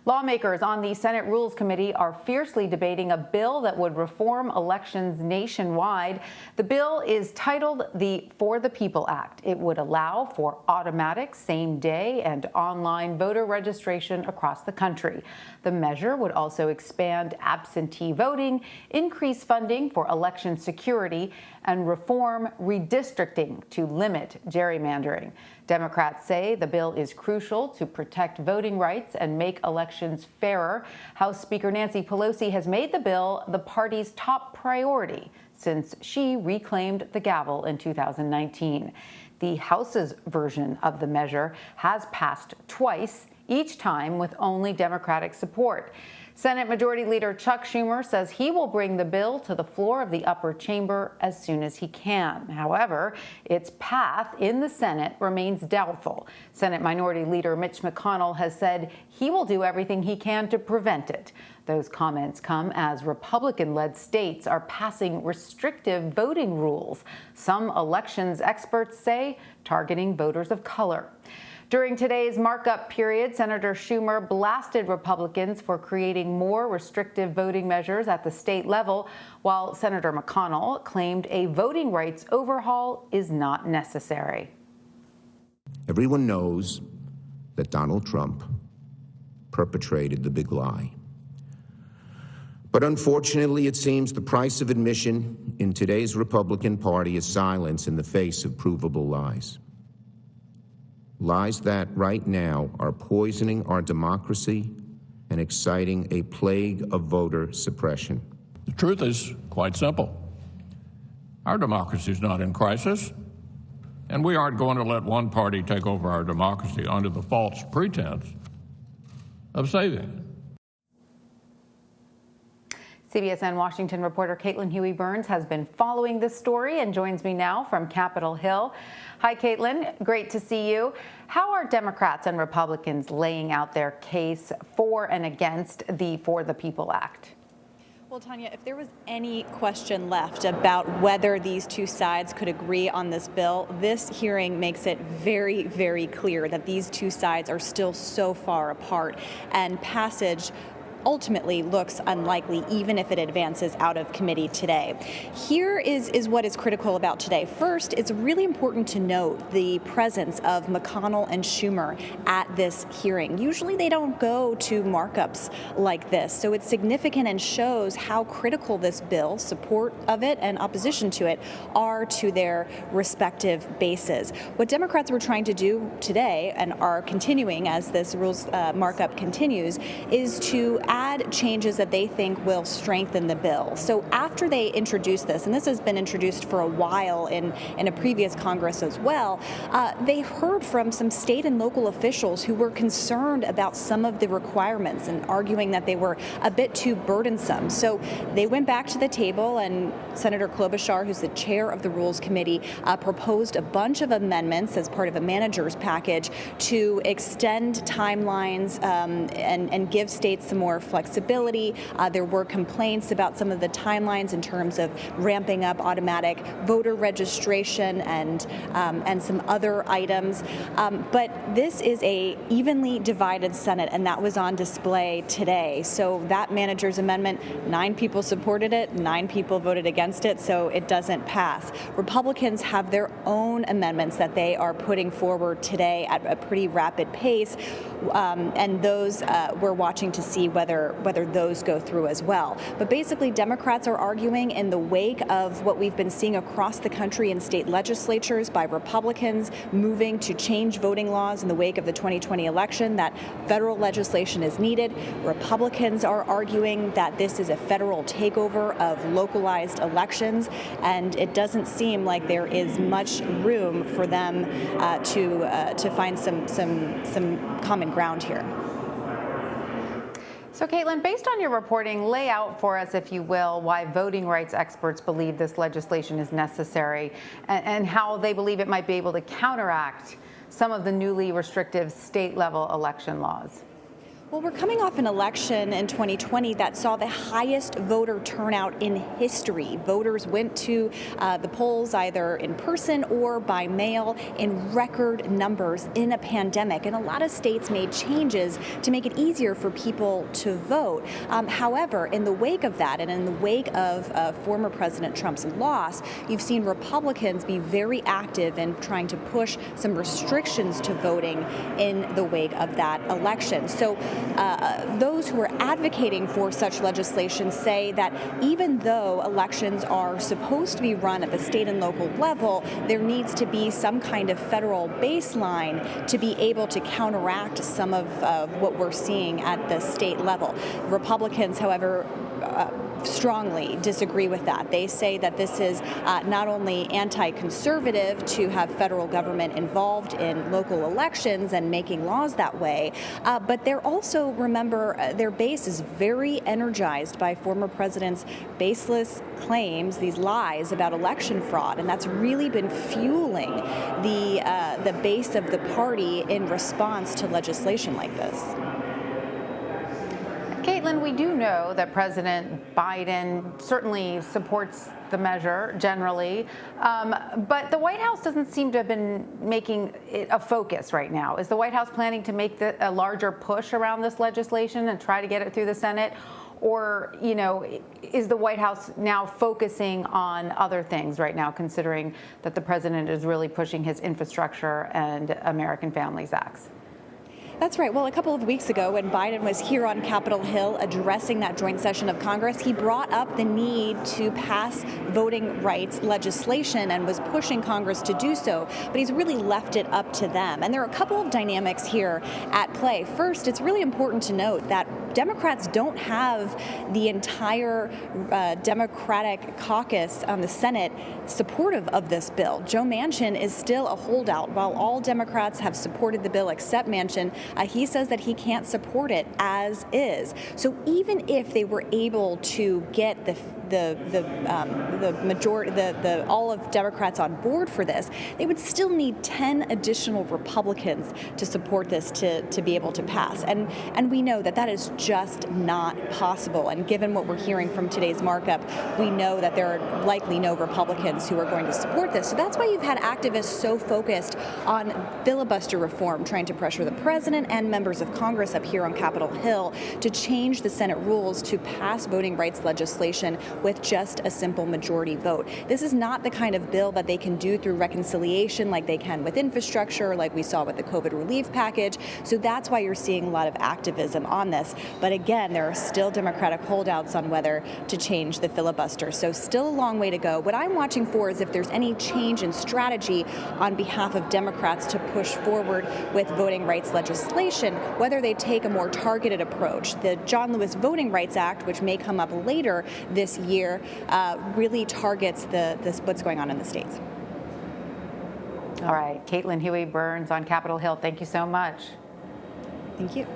Lawmakers on the Senate Rules Committee are fiercely debating a bill that would reform elections nationwide. The bill is titled the For the People Act. It would allow for automatic, same-day, and online voter registration across the country. The measure would also expand absentee voting, increase funding for election security, and reform redistricting to limit gerrymandering. Democrats say the bill is crucial to protect voting rights and make elections fairer. House Speaker Nancy Pelosi has made the bill the party's top priority since she reclaimed the gavel in 2019. The House's version of the measure has passed twice, each time with only Democratic support. Senate Majority Leader Chuck Schumer says he will bring the bill to the floor of the upper chamber as soon as he can. However, its path in the Senate remains doubtful. Senate Minority Leader Mitch McConnell has said he will do everything he can to prevent it. Those comments come as Republican-led states are passing restrictive voting rules, some elections experts say targeting voters of color. During today's markup period, Senator Schumer blasted Republicans for creating more restrictive voting measures at the state level, while Senator McConnell claimed a voting rights overhaul is not necessary. Everyone knows that Donald Trump perpetrated the big lie. But unfortunately, it seems the price of admission in today's Republican Party is silence in the face of provable lies. Lies that right now are poisoning our democracy and exciting a plague of voter suppression. The truth is quite simple. Our democracy is not in crisis, and we aren't going to let one party take over our democracy under the false pretense of saving it. CBSN Washington reporter Caitlin Huey-Burns has been following this story and joins me now from Capitol Hill. Hi, Caitlin. Great to see you. How are Democrats and Republicans laying out their case for and against the For the People Act? Well, Tanya, if there was any question left about whether these two sides could agree on this bill, this hearing makes it very, very clear that these two sides are still so far apart, and passage ultimately looks unlikely, even if it advances out of committee today. Here is what is critical about today. First, it's really important to note the presence of McConnell and Schumer at this hearing. Usually they don't go to markups like this, so it's significant and shows how critical this bill, support of it and opposition to it, are to their respective bases. What Democrats were trying to do today, and are continuing as this rules markup continues, is to add changes that they think will strengthen the bill. So after they introduced this, and this has been introduced for a while in a previous Congress as well, they heard from some state and local officials who were concerned about some of the requirements and arguing that they were a bit too burdensome. So they went back to the table, and Senator Klobuchar, who's the chair of the Rules Committee, proposed a bunch of amendments as part of a manager's package to extend timelines and give states some more flexibility. There were complaints about some of the timelines in terms of ramping up automatic voter registration and some other items. But this is a evenly divided Senate, and that was on display today. So that manager's amendment, 9 people supported it, 9 people voted against it, so it doesn't pass. Republicans have their own amendments that they are putting forward today at a pretty rapid pace, and those we're watching to see whether those go through as well. But basically, Democrats are arguing in the wake of what we've been seeing across the country in state legislatures by Republicans moving to change voting laws in the wake of the 2020 election, that federal legislation is needed. Republicans are arguing that this is a federal takeover of localized elections, and it doesn't seem like there is much room for them to find some common ground here. So, Caitlin, based on your reporting, lay out for us, if you will, why voting rights experts believe this legislation is necessary and how they believe it might be able to counteract some of the newly restrictive state-level election laws. Well, we're coming off an election in 2020 that saw the highest voter turnout in history. Voters went to the polls either in person or by mail in record numbers in a pandemic. And a lot of states made changes to make it easier for people to vote. However, in the wake of that and in the wake of former President Trump's loss, you've seen Republicans be very active in trying to push some restrictions to voting in the wake of that election. So those who are advocating for such legislation say that even though elections are supposed to be run at the state and local level, there needs to be some kind of federal baseline to be able to counteract some of what we're seeing at the state level. Republicans, however, strongly disagree with that. They say that this is not only anti-conservative to have federal government involved in local elections and making laws that way, but they're also, remember, their base is very energized by former presidents' baseless claims, these lies about election fraud, and that's really been fueling the base of the party in response to legislation like this. Caitlin, we do know that President Biden certainly supports the measure generally, but the White House doesn't seem to have been making it a focus right now. Is the White House planning to make a larger push around this legislation and try to get it through the Senate? Or, you know, is the White House now focusing on other things right now, considering that the president is really pushing his infrastructure and American Families Acts? That's right. Well, a couple of weeks ago, when Biden was here on Capitol Hill addressing that joint session of Congress, he brought up the need to pass voting rights legislation and was pushing Congress to do so. But he's really left it up to them. And there are a couple of dynamics here at play. First, it's really important to note that Democrats don't have the entire Democratic caucus on the Senate supportive of this bill. Joe Manchin is still a holdout. While all Democrats have supported the bill except Manchin, he says that he can't support it as is. So even if they were able to get the majority, all of Democrats on board for this, they would still need 10 additional Republicans to support this to be able to pass. And we know that that is just not possible. And given what we're hearing from today's markup, we know that there are likely no Republicans who are going to support this. So that's why you've had activists so focused on filibuster reform, trying to pressure the president and members of Congress up here on Capitol Hill to change the Senate rules to pass voting rights legislation with just a simple majority vote. This is not the kind of bill that they can do through reconciliation like they can with infrastructure, like we saw with the COVID relief package. So that's why you're seeing a lot of activism on this. But again, there are still Democratic holdouts on whether to change the filibuster. So still a long way to go. What I'm watching for is if there's any change in strategy on behalf of Democrats to push forward with voting rights legislation, whether they take a more targeted approach. The John Lewis Voting Rights Act, which may come up later this year, really targets what's going on in the states. All right, Caitlin Huey-Burns on Capitol Hill, thank you so much. Thank you.